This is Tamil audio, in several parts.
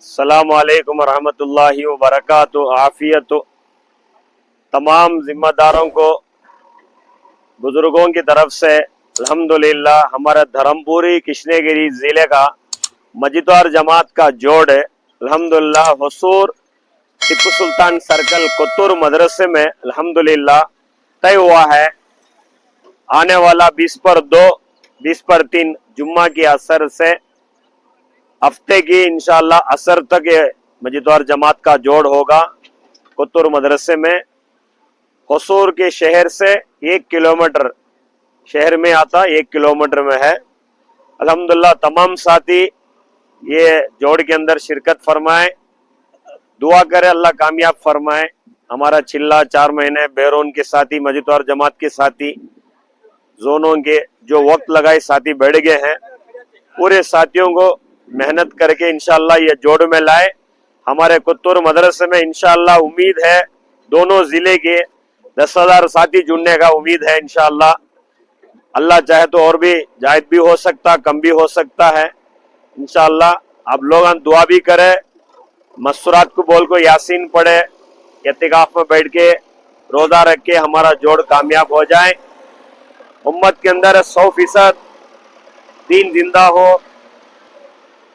अस्सलाम वालेकुम रहमतुल्लाहि व बरकातुहू। आफियत तमाम जिम्मेदारों को बुजुर्गों की तरफ से अल्हम्दुलिल्लाह हमारे धर्मपुरी कृष्णगिरी जिले का मजिदवार जमात का जोड़ है। अल्हम्दुलिल्लाह हुसूर टिप्पू सुल्तान सर्कल कोत्तूर मदरसे में अल्हम्दुलिल्लाह तय हुआ है। आने वाला 20 पर 2 20 पर 3 जुम्मा की असर से हफ्ते की इंशाअल्लाह असर तक ये मजिदवार जमात का जोड़ होगा। कोत्तूर मदरसे में हुसूर के शहर से 1 किलोमीटर शहर में आता, 1 किलोमीटर में है। अल्हम्दुलिल्लाह तमाम साथी ये जोड़ के अंदर शिरकत फरमाए, दुआ करे अल्लाह कामयाब फरमाए। हमारा चिल्ला 4 महीने बैरून के साथी मजिदवार जमात के साथी जोनों के जो वक्त लगाए साथी बढ़ गए हैं। पूरे साथियों को मेहनत करके इंशाअल्लाह ये जोड़ में लाए। हमारे कोत्तूर मदरसे में इंशाअल्लाह उम्मीद है दोनों जिले के 10,000 साथी जुड़ने का उम्मीद है इंशाअल्लाह। अल्लाह चाहे तो और भी जायद भी हो सकता, कम भी हो सकता है इंशाअल्लाह। आप लोग दुआ भी करें, मस्तूरात को बोल को यासीन पढ़े, इत्तिकाफ में बैठ के रोजा रख के हमारा जोड़ कामयाब हो जाए। उम्मत के अंदर 100% दीन जिंदा हो,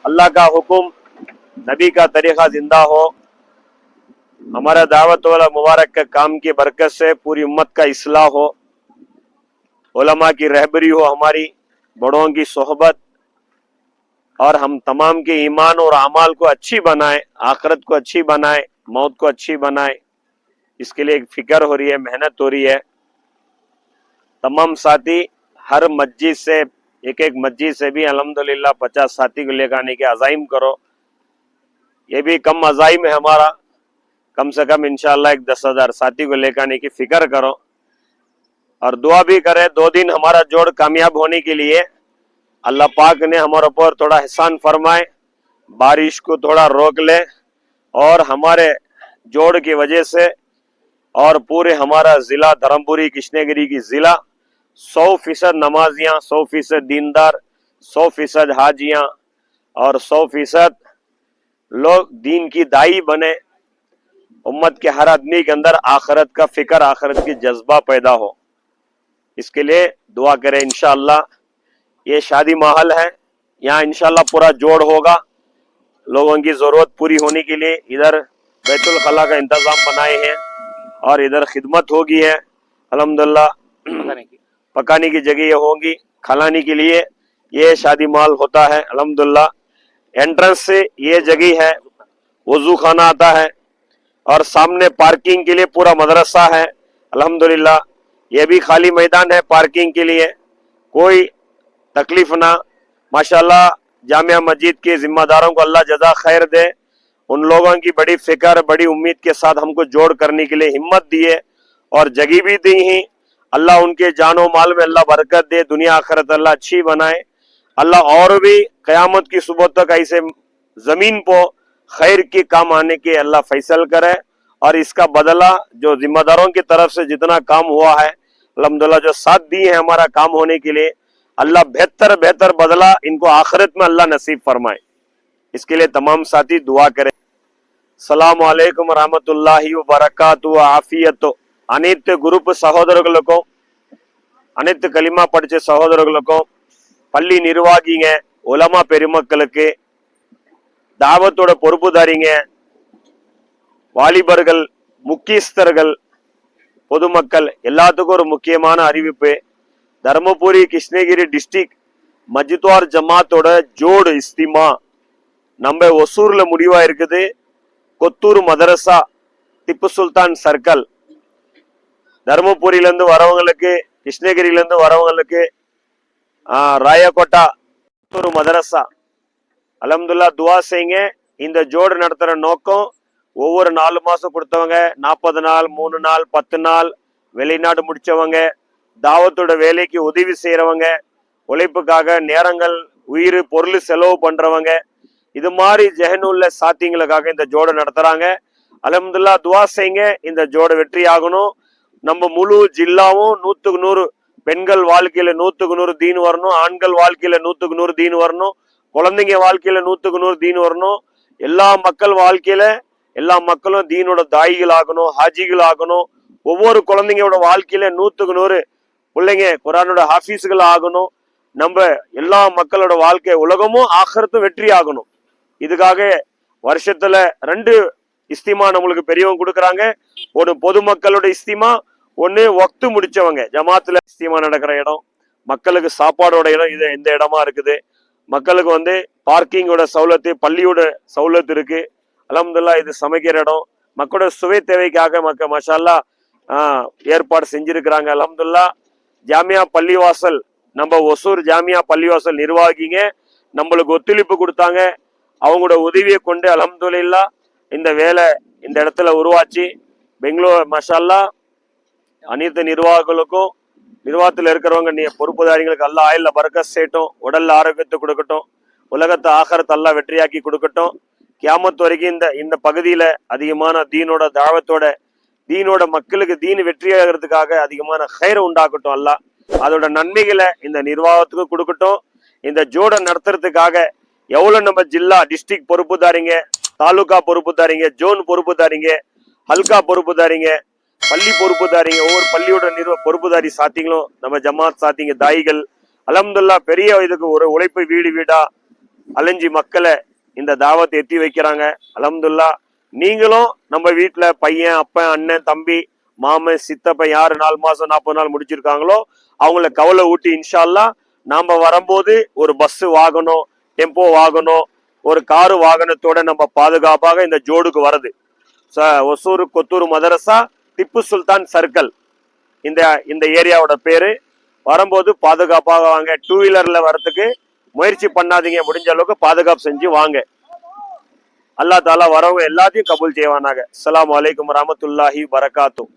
अल्लाह का हुक्म नबी का तरीका जिंदा हो। हमारा दावत वाला मुबारक का काम की बरकत से पूरी उम्मत का इस्लाह हो, उलमा की रहबरी हो, हमारी बड़ों की सोहबत, और हम तमाम के ईमान और अमाल को अच्छी बनाए, आखिरत को अच्छी बनाए, मौत को अच्छी बनाए। इसके लिए एक फिक्र हो रही है, मेहनत हो रही है। तमाम साथी हर मस्जिद से एक मस्जिद से भी अल्हम्दुलिल्लाह 50 साथी को लेकर आने के अज़ाइम करो। ये भी कम अज़ाइम है हमारा, कम से कम इंशाअल्लाह एक 10,000 साथी को लेकर आने की फिक्र करो और दुआ भी करे। 2 दिन हमारा जोड़ कामयाब होने के लिए अल्लाह पाक ने हमारे ऊपर थोड़ा एहसान फरमाए, बारिश को थोड़ा रोक ले और हमारे जोड़ की वजह से और पूरे हमारा जिला धर्मपुरी कृष्णगिरी की जिला 100% नमाजियाँ, 100% दीनदार, 100% हाजियाँ और 100% लोग दीन की दाई बने। उम्मत के हर आदमी के अंदर आखिरत का फिक्र, आखिरत की जज्बा पैदा हो, इसके लिए दुआ करें इंशाअल्लाह। ये शादी माहौल है, यहाँ इंशाअल्लाह पूरा जोड़ होगा। लोगों की जरूरत पूरी होने के लिए इधर बैतुल खला का इंतजाम बनाए हैं और इधर खिदमत होगी है अल्हम्दुलिल्लाह। पकाने की जगह होगी, खिलाने के लिए ये शादी माहौल होता है अल्हम्दुलिल्लाह। एंट्रेंस से ये जगह है, वजू खाना आता है और सामने पार्किंग के लिए पूरा मदरसा है अल्हम्दुलिल्लाह। ये भी खाली मैदान है पार्किंग के लिए, कोई तकलीफ ना। माशाल्लाह जामिया मस्जिद के जिम्मेदारों को अल्लाह जज़ा खैर दे। उन लोगों की बड़ी फिक्र, बड़ी उम्मीद के साथ हमको जोड़ करने के लिए हिम्मत दिए और जगह भी दी ही। अल्लाह उनके जानो माल में अल्लाह बरकत दे, दुनिया आखिरत अल्लाह अच्छी बनाए। अल्लाह और भी क़यामत की सुबह तक ऐसे जमीन को खैर के काम आने के अल्लाह फैसल करे और इसका बदला जो जिम्मेदारों की तरफ से जितना काम हुआ है अल्हम्दुलिल्लाह, जो साथ दिए हैं हमारा काम होने के लिए, अल्लाह बेहतर बदला इनको आखिरत में अल्लाह नसीब फरमाए। इसके लिए तमाम साथी दुआ करें। अस्सलाम वालेकुम रहमतुल्लाहि व बरकातुहू। आफियत अनित्य ग्रुप சகோதரர்களுக்கும் அனைத்து கலிமா படிச்ச சகோதரர்களுக்கும் பள்ளி நிர்வாகிங்க, உலமா பெருமக்களுக்கு, தாவத்தோட பொறுப்புதாரிங்க, வாலிபர்கள், முக்கியஸ்தர்கள், பொதுமக்கள் எல்லாத்துக்கும் ஒரு முக்கியமான அறிவிப்பு. தர்மபுரி கிருஷ்ணகிரி டிஸ்ட்ரிக்ட் மஜித்வார் ஜமாத்தோட ஜோடு இஸ்திமா நம்ம ஒசூர்ல முடிவா இருக்குது. கொத்தூர் மதரசா திப்பு சுல்தான் சர்க்கிள், தர்மபுரியிலேருந்து வரவங்களுக்கு, கிருஷ்ணகிரியிலேருந்து வரவங்களுக்கு, ராயக்கோட்டா கொத்தூர் மதரசா அல்ஹம்துலில்லாஹ் துவா செய்யுங்க. இந்த ஜோடு நடத்துற நோக்கம் ஒவ்வொரு 4 மாசம் கொடுத்தவங்க, 40 நாள், 3 நாள், 10 நாள், வெளிநாடு முடிச்சவங்க, தாவத்தோட வேலைக்கு உதவி செய்யறவங்க, உழைப்புக்காக நேரங்கள், உயிர், பொருள் செலவு பண்றவங்க, இது மாதிரி ஜெஹனுள்ள சாத்தியங்களுக்காக இந்த ஜோடு நடத்துறாங்க. அல்ஹம்துலில்லாஹ் துவா செய்யுங்க, இந்த ஜோடு வெற்றி ஆகணும். நம்ம முழு ஜில்லாவும் 100க்கு 100 பெண்கள் வாழ்க்கையில 100க்கு 100 தீன் வரணும், ஆண்கள் வாழ்க்கையில 100க்கு 100 தீன் வரணும், குழந்தைங்க வாழ்க்கையில 100க்கு 100 தீன் வரணும். எல்லா மக்கள் வாழ்க்கையில எல்லா மக்களும் தீனோட தாயிகள் ஆகணும், ஹாஜிகள் ஆகணும். ஒவ்வொரு குழந்தைங்களோட வாழ்க்கையில 100க்கு 100 பிள்ளைங்க குரானோட ஹாஃபீஸ்கள் ஆகணும். நம்ம எல்லா மக்களோட வாழ்க்கை உலகமும் ஆகறதும் வெற்றி ஆகணும். இதுக்காக வருஷத்துல 2 இஸ்திமா நம்மளுக்கு பெரியவங்க கொடுக்குறாங்க. ஒன்று பொதுமக்களோட இஸ்திமா, ஒன்று வக்து முடிச்சவங்க ஜமாத்துல இஸ்திமா நடக்கிற இடம், மக்களுக்கு சாப்பாடோட இடம். இது எந்த இடமா இருக்குது, மக்களுக்கு பார்க்கிங்கோட சௌலத்து, பள்ளியோட சௌலத்து இருக்கு. அல்ஹம்துலில்லாஹ் இது சமைக்கிற இடம், மக்களோட சுவை தேவைக்காக மஷால்லா ஏற்பாடு செஞ்சிருக்கிறாங்க. அல்ஹம்துலில்லாஹ் ஜாமியா பள்ளிவாசல், நம்ம ஒசூர் ஜாமியா பள்ளிவாசல் நிர்வாகிங்க நம்மளுக்கு ஒத்துழைப்பு கொடுத்தாங்க. அவங்களோட உதவியை கொண்டு அல்ஹம்துலில்லாஹ் இந்த வேலை இந்த இடத்துல உருவாச்சு. பெங்களூர் மஷால்லா அனைத்து நிர்வாகிகளுக்கும், நிர்வாகத்தில் இருக்கிறவங்க பொறுப்புதாரிகளுக்கு அல்லாஹ் ஆயில்ல பரக்கத் செய்யட்டும், உடல்ல ஆரோக்கியத்தை கொடுக்கட்டும், உலகத்தை ஆகரத்தை அல்லாஹ் வெற்றியாக்கி கொடுக்கட்டும். கியாமத் வரைக்கும் இந்த பகுதியில அதிகமான தீனோட தாவத்தோட, தீனோட மக்களுக்கு தீன் வெற்றியாகிறதுக்காக அதிகமான ஹைர் உண்டாக்கட்டும். அல்லாஹ் அதோட நன்மைகளை இந்த நிர்வாகத்துக்கு கொடுக்கட்டும். இந்த ஜோட நடத்துறதுக்காக எவ்வளவு நம்ம ஜில்லா டிஸ்ட்ரிக்ட் பொறுப்புதாரிங்க, தாலுகா பொறுப்புதாரிங்க, ஜோன் பொறுப்புதாரிங்க, ஹல்கா பொறுப்புதாரிங்க, பள்ளி பொறுப்புதாரிங்க, ஒவ்வொரு பள்ளியோட பொறுப்புதாரி சாத்திங்களும், நம்ம ஜமாத் சாத்திங்க, தாயிகள் அல்ஹம்துலில்லாஹ் பெரிய இதுக்கு ஒரு உழைப்பு வீடு வீடா அலைஞ்சி மக்களை இந்த தாவத்தை எத்தி வைக்கிறாங்க. அல்ஹம்துலில்லாஹ் நீங்களும் நம்ம வீட்டுல பையன், அப்பன், அண்ணன், தம்பி, மாமன், சித்தப்பன் யாரு 4 மாசம் 40 நாள் முடிச்சிருக்காங்களோ அவங்கள கவலை ஊட்டி இன்ஷா அல்லாஹ் நாம வரும்போது ஒரு பஸ் வாகனம், டெம்போ வாகனம், ஒரு காரு வாகனத்தோட நம்ம பாதுகாப்பாக இந்த ஜோடுக்கு வருது. ஒசூர் கொத்தூர் மதரசா திப்பு சுல்தான் சர்க்கிள் இந்த ஏரியாவோட பேரு. வரும்போது பாதுகாப்பாக வாங்க. 2 வீலர்ல வரதுக்கு முயற்சி பண்ணாதீங்க, முடிஞ்ச அளவுக்கு பாதுகாப்பு செஞ்சு வாங்க. அல்லாஹ் தாலா வரவங்க எல்லாத்தையும் கபூல் செய்வானாக. அஸ்ஸலாமு அலைக்கும் வரஹ்மத்துல்லாஹி வரகாத்துஹு.